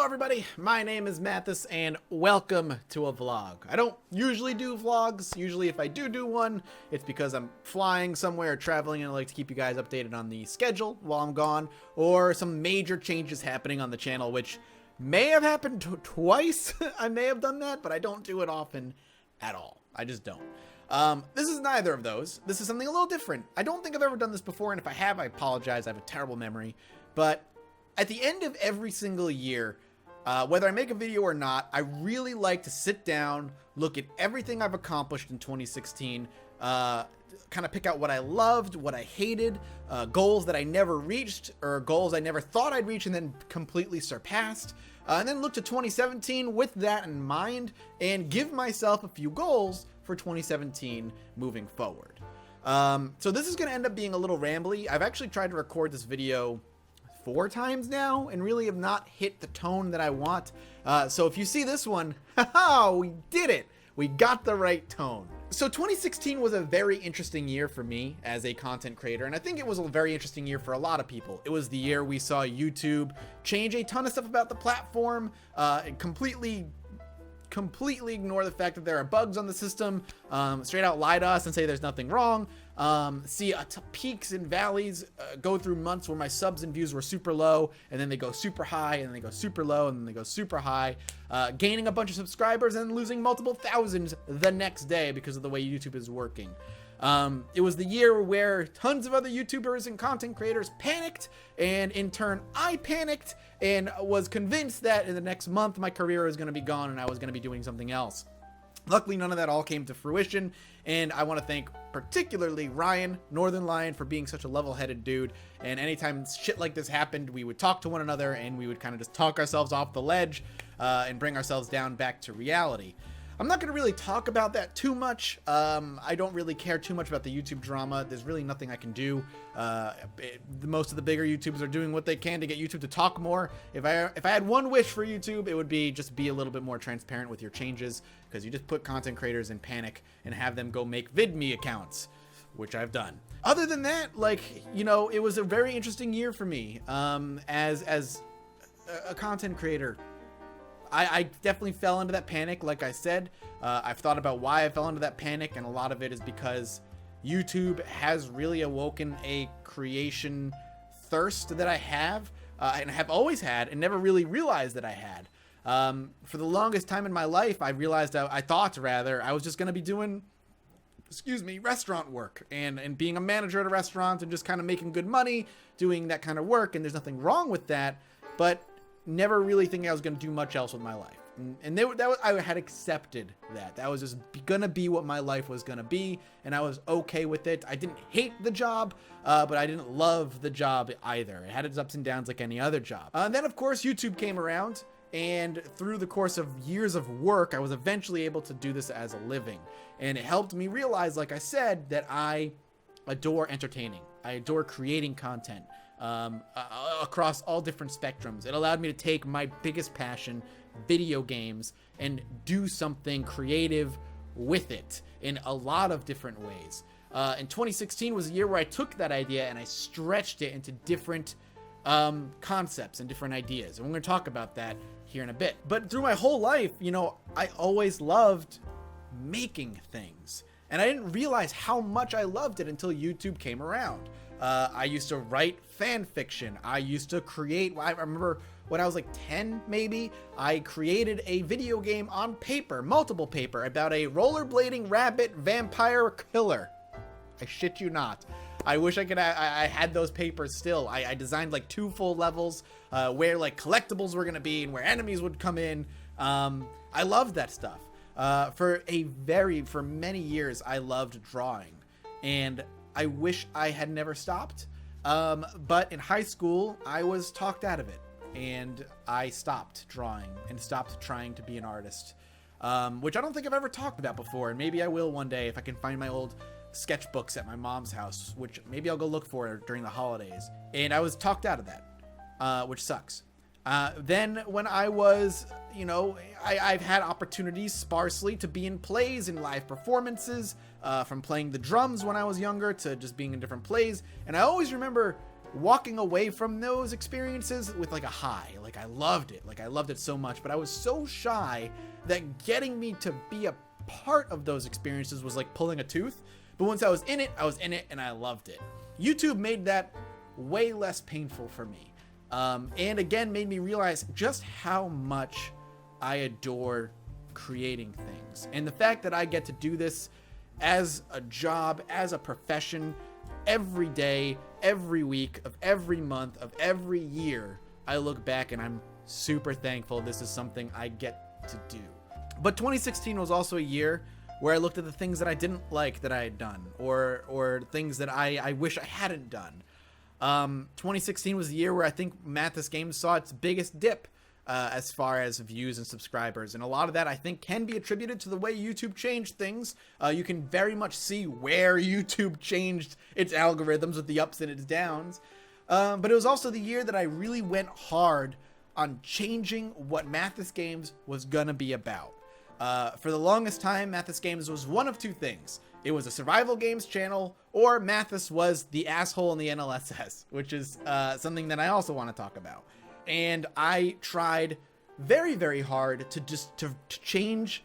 everybody, my name is Mattis and welcome to a vlog. I don't usually do vlogs. Usually if I do one, it's because I'm flying somewhere or traveling and I like to keep you guys updated on the schedule while I'm gone, or some major changes happening on the channel, which may have happened twice. I may have done that, but I don't do it often at all. I just don't. This is neither of those. This is something a little different. I don't think I've ever done this before, and if I have, I apologize. I have a terrible memory, but at the end of every single year, whether I make a video or not, I really like to sit down, look at everything I've accomplished in 2016, kind of pick out what I loved, what I hated, goals that I never reached, or goals I never thought I'd reach and then completely surpassed, and then look to 2017 with that in mind and give myself a few goals for 2017 moving forward. So this is going to end up being a little rambly. I've actually tried to record this video 4 times now and really have not hit the tone that I want. So if you see this one, haha, we did it. We got the right tone. So 2016 was a very interesting year for me as a content creator, and I think it was a very interesting year for a lot of people. It was the year we saw YouTube change a ton of stuff about the platform, and completely ignore the fact that there are bugs on the system, straight out lie to us and say there's nothing wrong, see peaks and valleys, go through months where my subs and views were super low, and then they go super high, and then they go super low, and then they go super high, gaining a bunch of subscribers and losing multiple thousands the next day because of the way YouTube is working. It was the year where tons of other YouTubers and content creators panicked, and in turn I panicked and was convinced that in the next month my career was going to be gone and I was going to be doing something else. Luckily, none of that all came to fruition, and I want to thank particularly Ryan, Northern Lion, for being such a level-headed dude. And anytime shit like this happened, we would talk to one another and we would kind of just talk ourselves off the ledge and bring ourselves down back to reality. I'm not going to really talk about that too much. I don't really care too much about the YouTube drama. There's really nothing I can do. Most of the bigger YouTubers are doing what they can to get YouTube to talk more. If I had one wish for YouTube, it would be just be a little bit more transparent with your changes, because you just put content creators in panic and have them go make VidMe accounts, which I've done. Other than that, like, you know, it was a very interesting year for me as a content creator. I definitely fell into that panic, like I said. I've thought about why I fell into that panic, and a lot of it is because YouTube has really awoken a creation thirst that I have, and have always had, and never really realized that I had. For the longest time in my life, I thought I was just going to be doing, restaurant work, and being a manager at a restaurant and just kind of making good money doing that kind of work, and there's nothing wrong with that, but never really thinking I was going to do much else with my life. And I had accepted that. That was just going to be what my life was going to be, and I was okay with it. I didn't hate the job, but I didn't love the job either. It had its ups and downs like any other job. And then, of course, YouTube came around, and through the course of years of work, I was eventually able to do this as a living. And it helped me realize, like I said, that I adore entertaining. I adore creating content. Across all different spectrums. It allowed me to take my biggest passion, video games, and do something creative with it in a lot of different ways. And 2016 was a year where I took that idea and I stretched it into different concepts and different ideas. And we're going to talk about that here in a bit. But through my whole life, you know, I always loved making things. And I didn't realize how much I loved it until YouTube came around. I used to write fan fiction. I used to create, I remember when I was like 10 maybe, I created a video game on paper, multiple paper, about a rollerblading rabbit vampire killer. I shit you not. I wish I could, I had those papers still. I designed like 2 full levels where like collectibles were gonna be and where enemies would come in. I loved that stuff. For many years, I loved drawing, and I wish I had never stopped, but in high school, I was talked out of it, and I stopped drawing and stopped trying to be an artist, which I don't think I've ever talked about before, and maybe I will one day if I can find my old sketchbooks at my mom's house, which maybe I'll go look for during the holidays, and I was talked out of that, which sucks. Then when I was, you know, I've had opportunities sparsely to be in plays and live performances, from playing the drums when I was younger to just being in different plays. And I always remember walking away from those experiences with like a high. Like I loved it. Like I loved it so much, but I was so shy that getting me to be a part of those experiences was like pulling a tooth. But once I was in it and I loved it. YouTube made that way less painful for me. And again, made me realize just how much I adore creating things. And the fact that I get to do this as a job, as a profession, every day, every week of every month of every year, I look back and I'm super thankful this is something I get to do. But 2016 was also a year where I looked at the things that I didn't like that I had done, or things that I wish I hadn't done. 2016 was the year where I think Mattis Games saw its biggest dip as far as views and subscribers. And a lot of that I think can be attributed to the way YouTube changed things. You can very much see where YouTube changed its algorithms with the ups and its downs. But it was also the year that I really went hard on changing what Mattis Games was gonna be about. For the longest time, Mattis Games was one of two things. It was a survival games channel, or Mattis was the asshole in the NLSS, which is something that I also want to talk about. And I tried very, very hard to change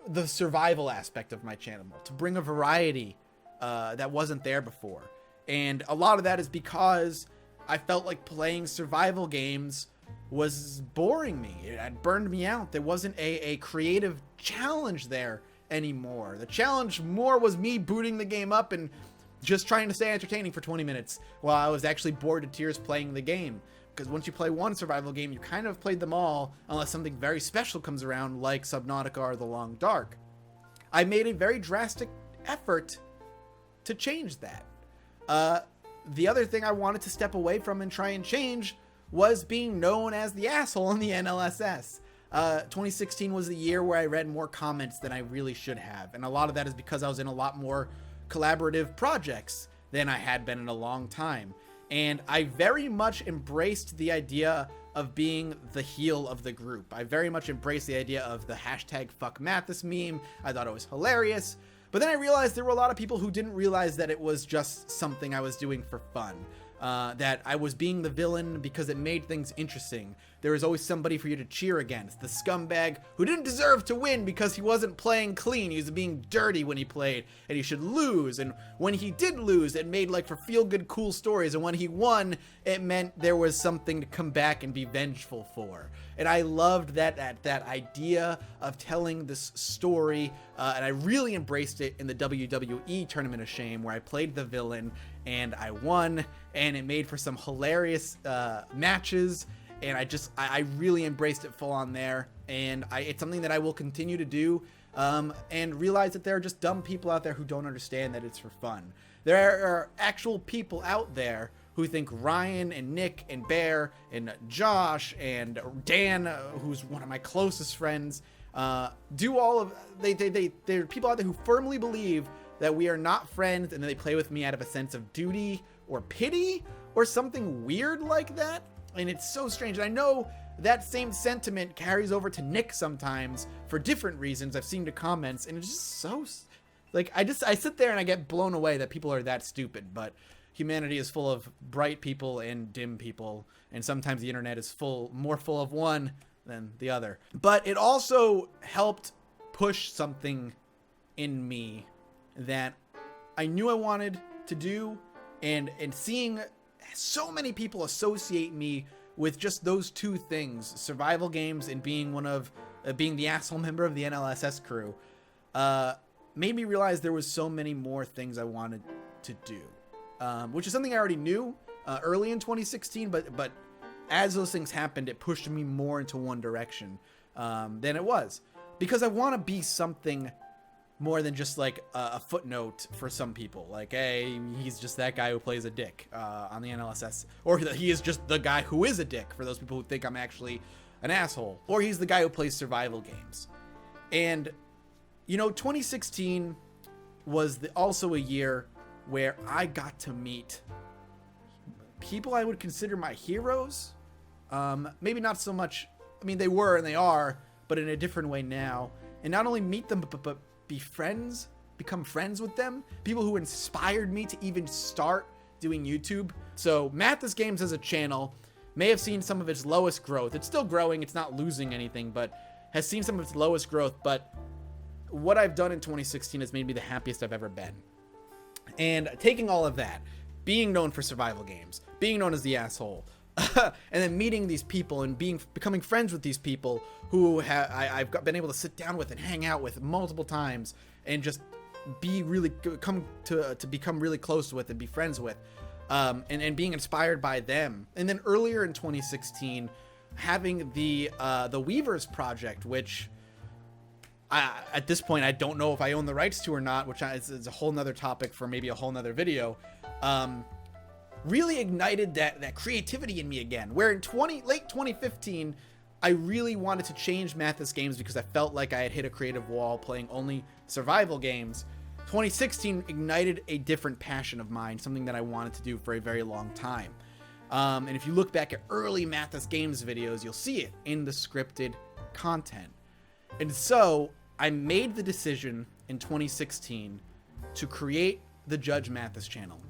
the survival aspect of my channel, to bring a variety that wasn't there before. And a lot of that is because I felt like playing survival games was boring me. It had burned me out. There wasn't a creative challenge there anymore. The challenge more was me booting the game up and just trying to stay entertaining for 20 minutes while I was actually bored to tears playing the game. Because once you play one survival game, you kind of played them all unless something very special comes around like Subnautica or The Long Dark. I made a very drastic effort to change that. The other thing I wanted to step away from and try and change was being known as the asshole in the NLSS. 2016 was the year where I read more comments than I really should have. And a lot of that is because I was in a lot more collaborative projects than I had been in a long time. And I very much embraced the idea of being the heel of the group. I very much embraced the idea of the hashtag #FuckMathis meme. I thought it was hilarious. But then I realized there were a lot of people who didn't realize that it was just something I was doing for fun. That I was being the villain because it made things interesting. There was always somebody for you to cheer against. The scumbag who didn't deserve to win because he wasn't playing clean. He was being dirty when he played, and he should lose. And when he did lose, it made like for feel-good, cool stories. And when he won, it meant there was something to come back and be vengeful for. And I loved that idea of telling this story. And I really embraced it in the WWE Tournament of Shame, where I played the villain and I won, and it made for some hilarious matches. And I really embraced it full on there. And it's something that I will continue to do, and realize that there are just dumb people out there who don't understand that it's for fun. There are actual people out there who think Ryan and Nick and Bear and Josh and Dan, who's one of my closest friends, do all of there are people out there who firmly believe that we are not friends and that they play with me out of a sense of duty or pity or something weird like that. And it's so strange. And I know that same sentiment carries over to Nick sometimes for different reasons. I've seen the comments, and it's just so like I sit there and I get blown away that people are that stupid. But humanity is full of bright people and dim people, and sometimes the internet is more full of one than the other. But it also helped push something in me that I knew I wanted to do, and seeing so many people associate me with just those two things, survival games and being being the asshole member of the NLSS crew, made me realize there was so many more things I wanted to do, which is something I already knew early in 2016, but as those things happened, it pushed me more into one direction than it was, because I want to be something more than just like a footnote for some people. Like, hey, he's just that guy who plays a dick on the NLSS. Or he is just the guy who is a dick for those people who think I'm actually an asshole. Or he's the guy who plays survival games. And, 2016 was also a year where I got to meet people I would consider my heroes. Maybe not so much, they were and they are, but in a different way now. And not only meet them, but become friends with them. People who inspired me to even start doing YouTube So Mattis Games as a channel may have seen some of its lowest growth. It's still growing. It's not losing anything, but has seen some of its lowest growth. But what I've done in 2016 has made me the happiest I've ever been. And taking all of that, being known for survival games, being known as the asshole, and then meeting these people and becoming friends with these people who I've been able to sit down with and hang out with multiple times and just become really close with and be friends with, and being inspired by them. And then earlier in 2016, having the Weavers project, which at this point I don't know if I own the rights to or not, which is a whole nother topic for maybe a whole nother video. Really ignited that creativity in me again, where in late 2015 I really wanted to change Mattis Games because I felt like I had hit a creative wall playing only survival games. 2016 ignited a different passion of mine, something that I wanted to do for a very long time. And if you look back at early Mattis Games videos, you'll see it in the scripted content. And so I made the decision in 2016 to create the Judge Mattis channel.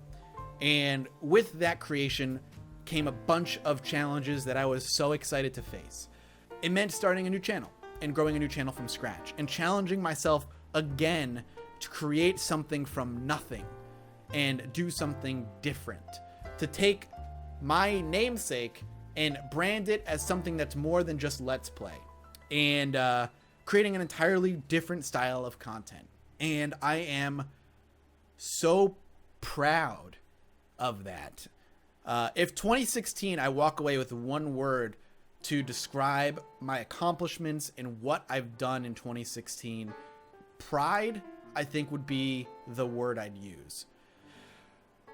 And with that creation came a bunch of challenges that I was so excited to face. It meant starting a new channel and growing a new channel from scratch and challenging myself again to create something from nothing and do something different, to take my namesake and brand it as something that's more than just Let's Play, and creating an entirely different style of content. And I am so proud of that. If 2016 I walk away with one word to describe my accomplishments and what I've done in 2016, pride, I think, would be the word I'd use.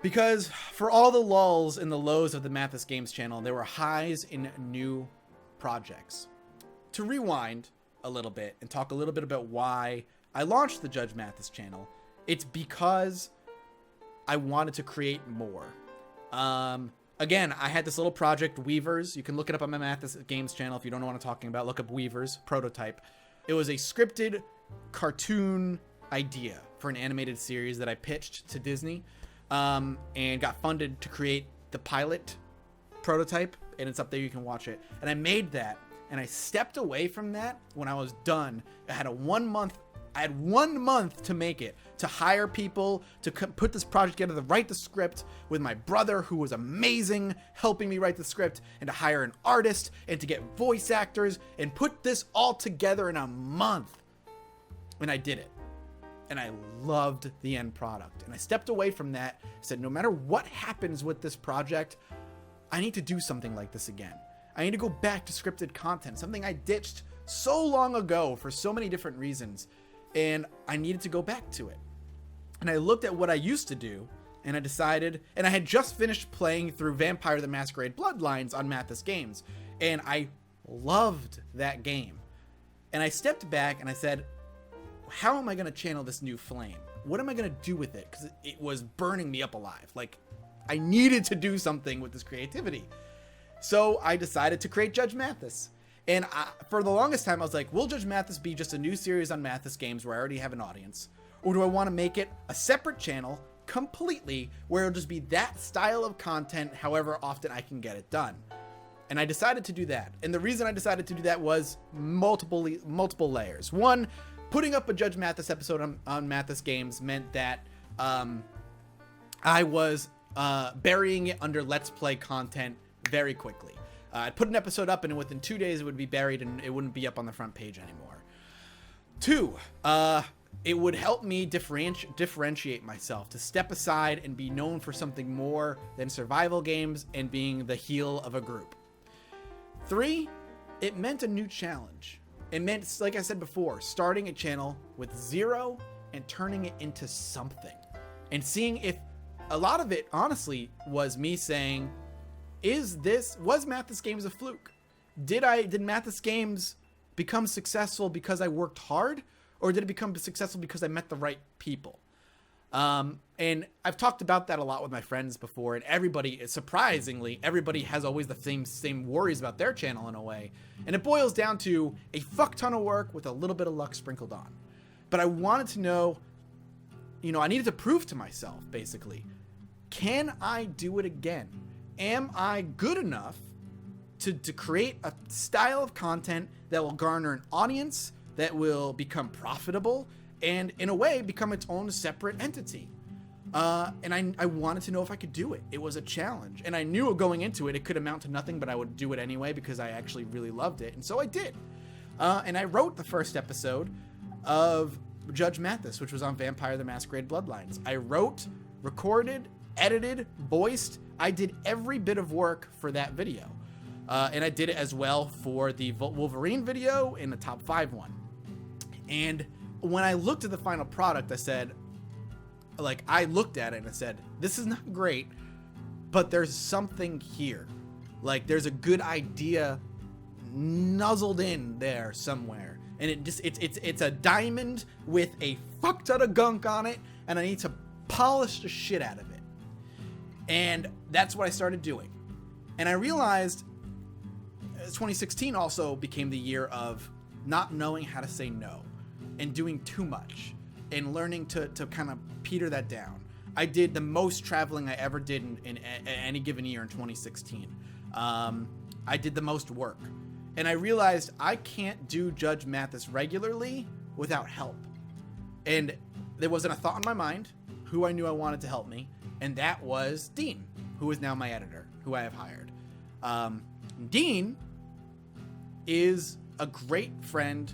Because for all the lulls and the lows of the Mattis Games channel, there were highs in new projects. To rewind a little bit and talk a little bit about why I launched the Judge Mattis channel, it's because I wanted to create more. Again, I had this little project, Weavers. You can look it up on my Mattis Games channel if you don't know what I'm talking about. Look up Weavers, prototype. It was a scripted cartoon idea for an animated series that I pitched to Disney, and got funded to create the pilot prototype, and it's up there. You can watch it. And I made that, and I stepped away from that when I was done. I had 1 month. I had 1 month to make it, to hire people, to put this project together, to write the script with my brother, who was amazing, helping me write the script, and to hire an artist, and to get voice actors, and put this all together in a month. And I did it. And I loved the end product. And I stepped away from that, said, no matter what happens with this project, I need to do something like this again. I need to go back to scripted content, something I ditched so long ago for so many different reasons. And I needed to go back to it. And I looked at what I used to do, and I decided, and I had just finished playing through Vampire the Masquerade Bloodlines on Mattis Games, and I loved that game. And I stepped back and I said, how am I going to channel this new flame? What am I going to do with it? Because it was burning me up alive. Like, I needed to do something with this creativity. So I decided to create Judge Mattis. And for the longest time, I was like, will Judge Mattis be just a new series on Mattis Games where I already have an audience? Or do I want to make it a separate channel completely where it'll just be that style of content however often I can get it done? And I decided to do that. And the reason I decided to do that was multiple layers. One, putting up a Judge Mattis episode on Mattis Games meant that I was burying it under Let's Play content very quickly. I'd put an episode up, and within 2 days it would be buried and it wouldn't be up on the front page anymore. Two, it would help me differentiate myself, to step aside and be known for something more than survival games and being the heel of a group. Three, it meant a new challenge. It meant, like I said before, starting a channel with zero and turning it into something. And seeing if a lot of it, honestly, was me saying, was Mattis Games a fluke? Did Mattis Games become successful because I worked hard? Or did it become successful because I met the right people? And I've talked about that a lot with my friends before, and surprisingly, everybody has always the same worries about their channel in a way. And it boils down to a fuck ton of work with a little bit of luck sprinkled on. But I wanted to know, I needed to prove to myself, basically, can I do it again? Am I good enough to create a style of content that will garner an audience, that will become profitable, and in a way become its own separate entity? And I wanted to know if I could do it. It was a challenge, and I knew going into it, it could amount to nothing, but I would do it anyway because I actually really loved it, and so I did. And I wrote the first episode of Judge Mattis, which was on Vampire the Masquerade Bloodlines. I wrote, recorded, edited, voiced. I did every bit of work for that video. And I did it as well for the Wolverine video and the top 5 one. And when I looked at the final product, I said, like, I looked at it and I said, this is not great, but there's something here. Like, there's a good idea nuzzled in there somewhere. And it's a diamond with a fuck ton of gunk on it, and I need to polish the shit out of it. And that's what I started doing. And I realized 2016 also became the year of not knowing how to say no and doing too much and learning to kind of peter that down. I did the most traveling I ever did in any given year in 2016. I did the most work. And I realized I can't do Judge Mattis regularly without help. And there wasn't a thought in my mind who I knew I wanted to help me, and that was Dean, who is now my editor, who I have hired. Dean is a great friend,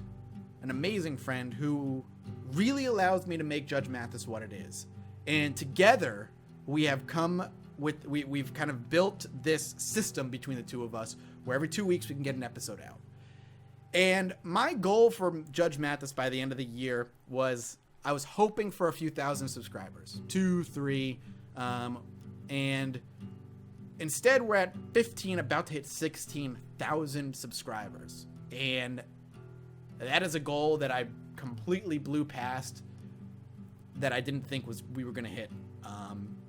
an amazing friend who really allows me to make Judge Mattis what it is. And together we have come with, we've kind of built this system between the two of us where every 2 weeks we can get an episode out. And my goal for Judge Mattis by the end of the year was, I was hoping for a few thousand subscribers, 2, 3, and instead we're at 15, about to hit 16,000 subscribers. And that is a goal that I completely blew past, that I didn't think we were going to hit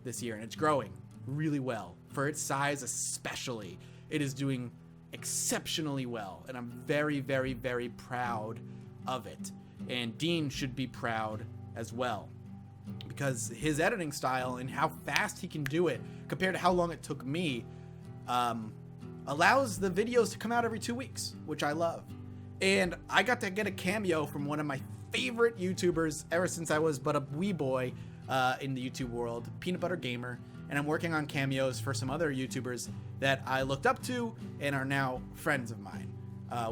this year. And it's growing really well. For its size especially, it is doing exceptionally well, and I'm very, very, very proud of it. And Dean should be proud as well, because his editing style and how fast he can do it compared to how long it took me allows the videos to come out every 2 weeks, which I love. And I got to get a cameo from one of my favorite YouTubers ever since I was but a wee boy in the YouTube world, Peanut Butter Gamer. And I'm working on cameos for some other YouTubers that I looked up to and are now friends of mine,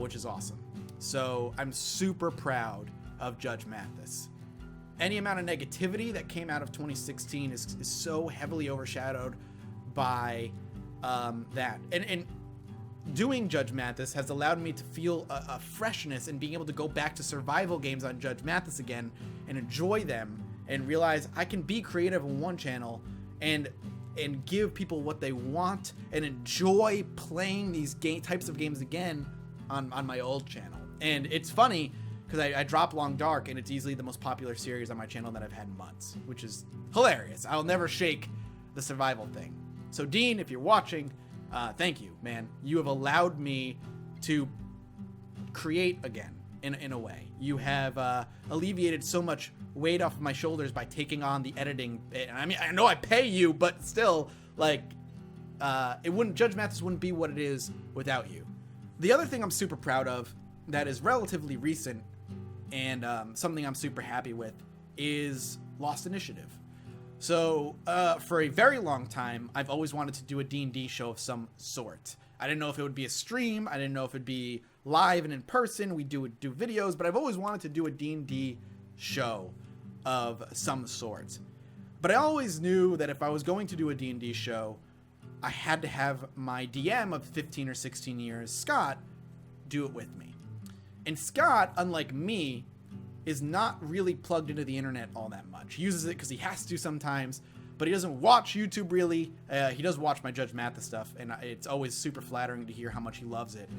which is awesome. So I'm super proud of Judge Mattis. Any amount of negativity that came out of 2016 is so heavily overshadowed by that. And doing Judge Mattis has allowed me to feel a freshness and being able to go back to survival games on Judge Mattis again and enjoy them and realize I can be creative on one channel and give people what they want and enjoy playing these types of games again on my old channel. And it's funny because I drop Long Dark, and it's easily the most popular series on my channel that I've had in months, which is hilarious. I'll never shake the survival thing. So Dean, if you're watching, thank you, man. You have allowed me to create again in a way. You have alleviated so much weight off of my shoulders by taking on the editing. I mean, I know I pay you, but still, like, Judge Mattis wouldn't be what it is without you. The other thing I'm super proud of that is relatively recent and something I'm super happy with is Lost Initiative. So for a very long time, I've always wanted to do a D&D show of some sort. I didn't know if it would be a stream. I didn't know if it'd be live and in person. We do videos, but I've always wanted to do a D&D show of some sort. But I always knew that if I was going to do a D&D show, I had to have my DM of 15 or 16 years, Scott, do it with me. And Scott, unlike me, is not really plugged into the internet all that much. He uses it because he has to sometimes, but he doesn't watch YouTube really. He does watch my Judge Mattis stuff, and it's always super flattering to hear how much he loves it.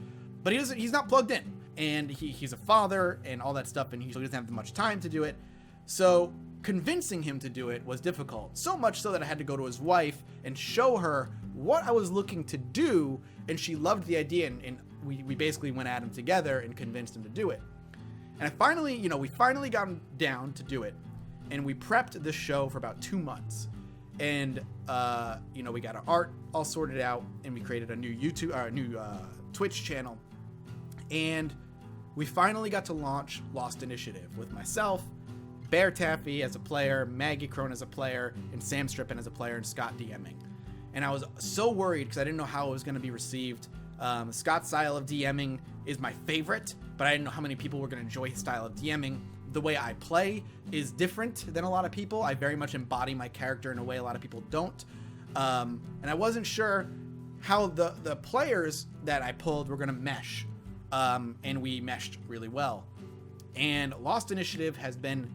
But he's not plugged in, and he's a father and all that stuff, and he doesn't have much time to do it. So convincing him to do it was difficult, so much so that I had to go to his wife and show her what I was looking to do, and she loved the idea, and we basically went at him together and convinced him to do it. And we finally got him down to do it, and we prepped this show for about 2 months. And we got our art all sorted out, and we created a new Twitch channel, and we finally got to launch Lost Initiative with myself, Bear Taffy as a player, Maggie Crone as a player, and Sam Strippin as a player, and Scott DMing. And I was so worried because I didn't know how it was going to be received. Scott's style of DMing is my favorite, but I didn't know how many people were going to enjoy his style of DMing. The way I play is different than a lot of people. I very much embody my character in a way a lot of people don't. And I wasn't sure how the players that I pulled were going to mesh. And we meshed really well. And Lost Initiative has been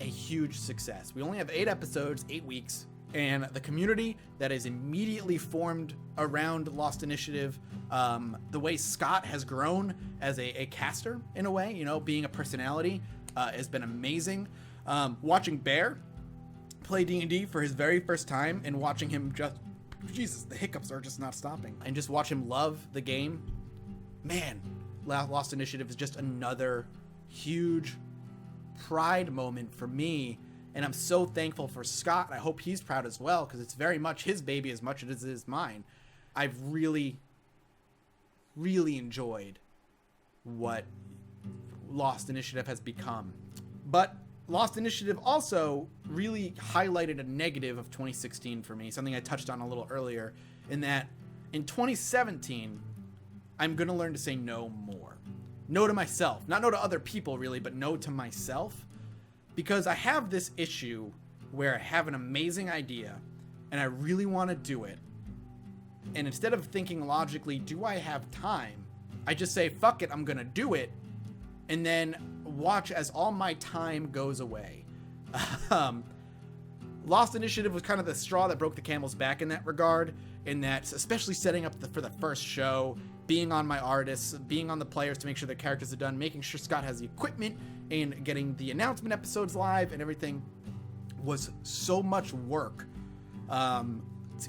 a huge success. We only have 8 episodes, 8 weeks. And the community that is immediately formed around Lost Initiative, the way Scott has grown as a caster in a way, being a personality, has been amazing. Watching Bear play D&D for his very first time and watching him Jesus, the hiccups are just not stopping. And just watch him love the game. Man, Lost Initiative is just another huge pride moment for me. And I'm so thankful for Scott. I hope he's proud as well, because it's very much his baby as much as it is mine. I've really, really enjoyed what Lost Initiative has become. But Lost Initiative also really highlighted a negative of 2016 for me, something I touched on a little earlier, in that in 2017, I'm going to learn to say no more. No to myself. Not no to other people, really, but no to myself. Because I have this issue where I have an amazing idea and I really want to do it. And instead of thinking logically, do I have time? I just say, fuck it, I'm going to do it. And then watch as all my time goes away. Lost Initiative was kind of the straw that broke the camel's back in that regard. In that, especially setting up for the first show, being on my artists, being on the players to make sure their characters are done, making sure Scott has the equipment, and getting the announcement episodes live and everything was so much work.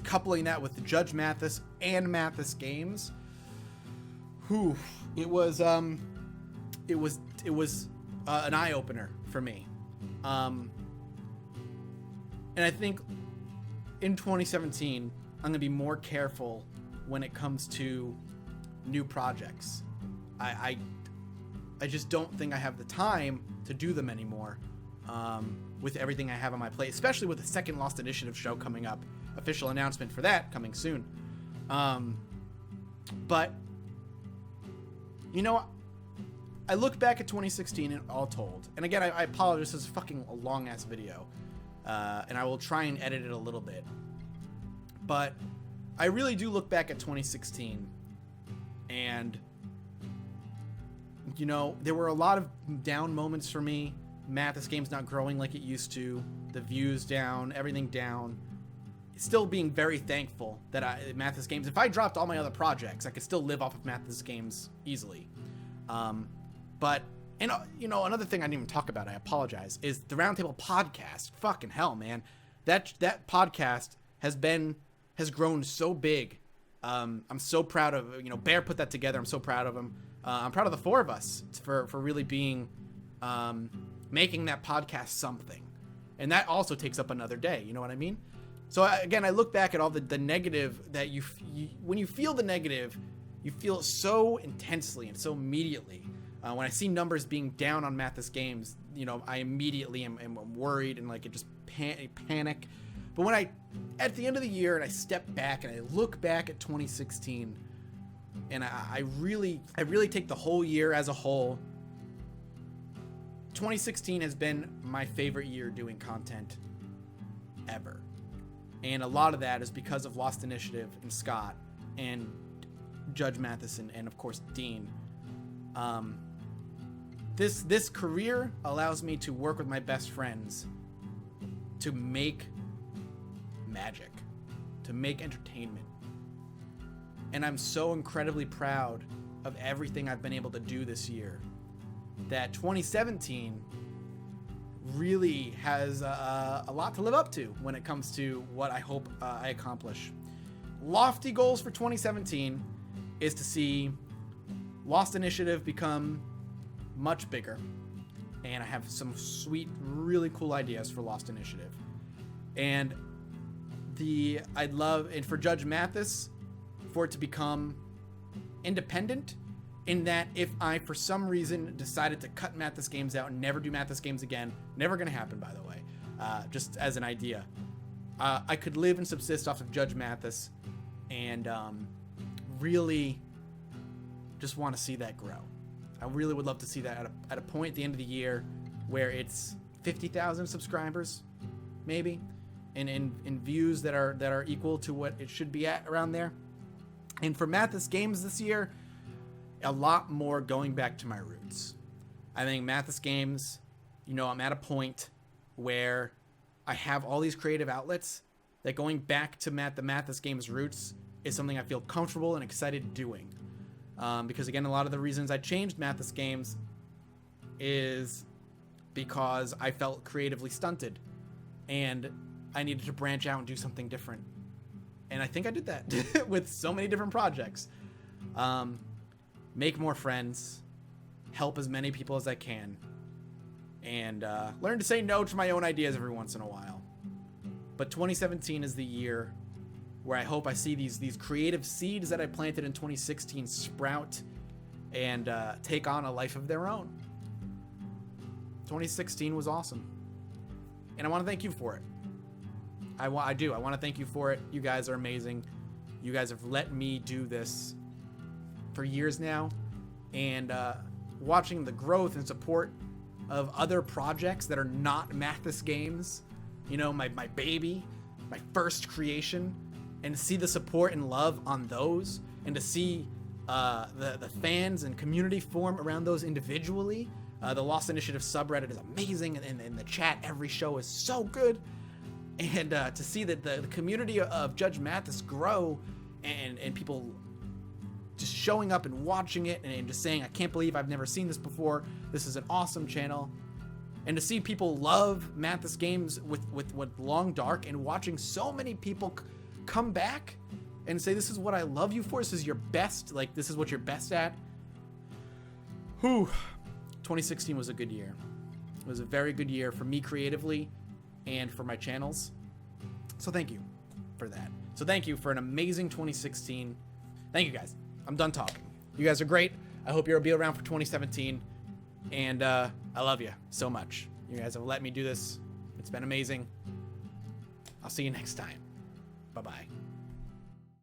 Coupling that with the Judge Mattis and Mattis games, it was an eye opener for me. And I think in 2017, I'm gonna be more careful when it comes to new projects. I just don't think I have the time to do them anymore, with everything I have on my plate, especially with the second Lost Initiative show coming up. Official announcement for that coming soon. But, I look back at 2016 and all told, and again, I apologize, this is fucking a long-ass video, and I will try and edit it a little bit. But I really do look back at 2016, and there were a lot of down moments for me. This game's not growing like it used to. The views down, everything down. Still being very thankful that Mattis Games, if I dropped all my other projects, I could still live off of Mattis Games easily. But another thing I didn't even talk about, I apologize, is the Roundtable podcast. Fucking hell, man. That podcast has grown so big. I'm so proud of, Bear put that together. I'm so proud of him. I'm proud of the 4 of us for really being, making that podcast something. And that also takes up another day. You know what I mean? So again, I look back at all the negative that you when you feel the negative, you feel it so intensely and so immediately. When I see numbers being down on Mattis Games, I immediately am worried and it just panic. But when at the end of the year, and I step back and I look back at 2016, and I really take the whole year as a whole. 2016 has been my favorite year doing content ever. And a lot of that is because of Lost Initiative and Scott and Judge Mattis and of course Dean. This career allows me to work with my best friends to make magic, to make entertainment. And I'm so incredibly proud of everything I've been able to do this year, that 2017 really has a lot to live up to when it comes to what I hope I accomplish. Lofty goals for 2017 is to see Lost Initiative become much bigger, and I have some sweet, really cool ideas for Lost Initiative. And I'd love, and for Judge Mattis, for it to become independent, in that if I, for some reason, decided to cut Mattis games out and never do Mattis games again, never going to happen, by the way, just as an idea, I could live and subsist off of Judge Mattis, and really just want to see that grow. I really would love to see that at a point at the end of the year where it's 50,000 subscribers, maybe, and in views that are equal to what it should be at around there. And for Mattis Games this year, a lot more going back to my roots. I think Mattis Games, I'm at a point where I have all these creative outlets that going back to the Mattis Games roots is something I feel comfortable and excited doing. Because again, a lot of the reasons I changed Mattis Games is because I felt creatively stunted and I needed to branch out and do something different. And I think I did that with so many different projects. Make more friends, help as many people as I can, and learn to say no to my own ideas every once in a while. But 2017 is the year where I hope I see these creative seeds that I planted in 2016 sprout and take on a life of their own. 2016 was awesome, and I want to thank you for it. I want to thank you for it. You guys are amazing. You guys have let me do this for years now, and watching the growth and support of other projects that are not Mattis Games, my baby, my first creation, and to see the support and love on those, and to see the fans and community form around those individually. The Lost Initiative subreddit is amazing, and the chat every show is so good. And to see that the community of Judge Mattis grow, and people just showing up and watching it and just saying, I can't believe I've never seen this before. This is an awesome channel. And to see people love Mattis Games with Long Dark, and watching so many people come back and say, this is what I love you for. This is your best. Like, this is what you're best at. 2016 was a good year. It was a very good year for me creatively and for my channels. So thank you for that. So thank you for an amazing 2016. Thank you guys. I'm done talking. You guys are great. I hope you'll be around for 2017. And I love you so much. You guys have let me do this. It's been amazing. I'll see you next time. Bye-bye.